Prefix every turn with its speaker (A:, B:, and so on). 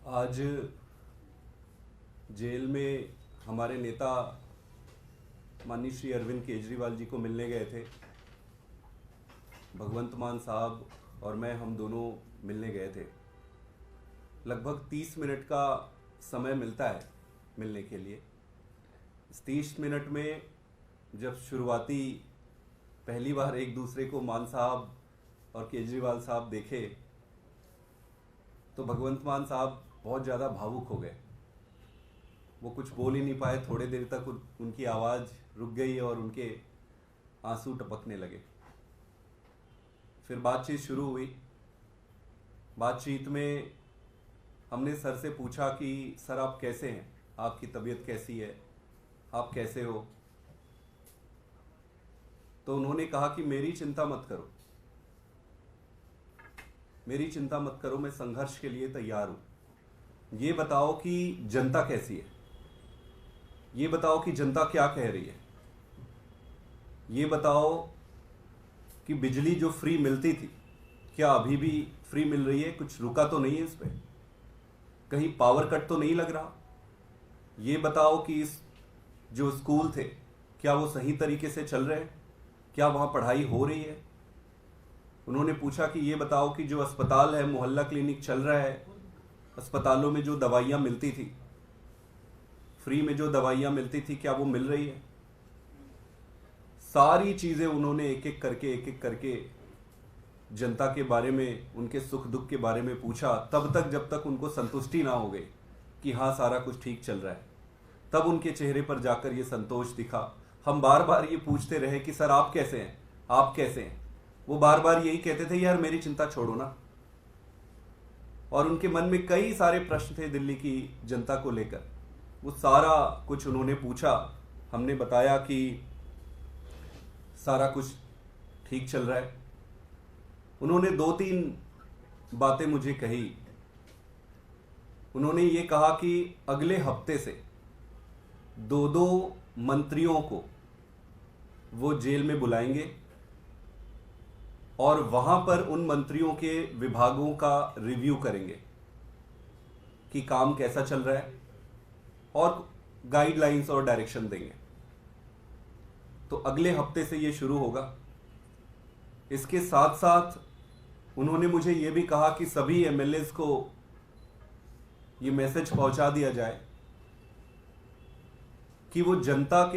A: आज जेल में हमारे नेता माननीय श्री अरविंद केजरीवाल जी को मिलने गए थे। भगवंत मान साहब और मैं, हम दोनों मिलने गए थे। लगभग 30 मिनट का समय मिलता है मिलने के लिए। इस 30 मिनट में जब शुरुआती पहली बार एक दूसरे को मान साहब और केजरीवाल साहब देखे तो भगवंत मान साहब बहुत ज़्यादा भावुक हो गए। वो कुछ बोल ही नहीं पाए। थोड़े देर तक उनकी आवाज़ रुक गई और उनके आंसू टपकने लगे। फिर बातचीत शुरू हुई। बातचीत में हमने सर से पूछा कि सर आप कैसे हैं, आपकी तबीयत कैसी है, आप कैसे हो। तो उन्होंने कहा कि मेरी चिंता मत करो, मेरी चिंता मत करो, मैं संघर्ष के लिए तैयार हूं। ये बताओ कि जनता कैसी है, ये बताओ कि जनता क्या कह रही है, ये बताओ कि बिजली जो फ्री मिलती थी क्या अभी भी फ्री मिल रही है, कुछ रुका तो नहीं है इस पे, कहीं पावर कट तो नहीं लग रहा। ये बताओ कि इस जो स्कूल थे क्या वो सही तरीके से चल रहे हैं, क्या वहाँ पढ़ाई हो रही है। उन्होंने पूछा कि ये बताओ कि जो अस्पताल है, मोहल्ला क्लिनिक चल रहा है, अस्पतालों में जो दवाइयाँ मिलती थी, फ्री में जो दवाइयाँ मिलती थी, क्या वो मिल रही है। सारी चीज़ें उन्होंने एक एक करके जनता के बारे में, उनके सुख दुख के बारे में पूछा। तब तक जब तक उनको संतुष्टि ना हो गई कि हाँ सारा कुछ ठीक चल रहा है, तब उनके चेहरे पर जाकर ये संतोष दिखा। हम बार बार ये पूछते रहे कि सर आप कैसे हैं, आप कैसे हैं। वो बार बार यही कहते थे, यार मेरी चिंता छोड़ो ना। और उनके मन में कई सारे प्रश्न थे दिल्ली की जनता को लेकर। वो सारा कुछ उन्होंने पूछा। हमने बताया कि सारा कुछ ठीक चल रहा है। उन्होंने 2-3 बातें मुझे कही। उन्होंने ये कहा कि अगले हफ्ते से 2-2 मंत्रियों को वो जेल में बुलाएंगे और वहां पर उन मंत्रियों के विभागों का रिव्यू करेंगे कि काम कैसा चल रहा है और गाइडलाइंस और डायरेक्शन देंगे। तो अगले हफ्ते से ये शुरू होगा। इसके साथ साथ उन्होंने मुझे ये भी कहा कि सभी एमएलएस को ये मैसेज पहुंचा दिया जाए कि वो जनता के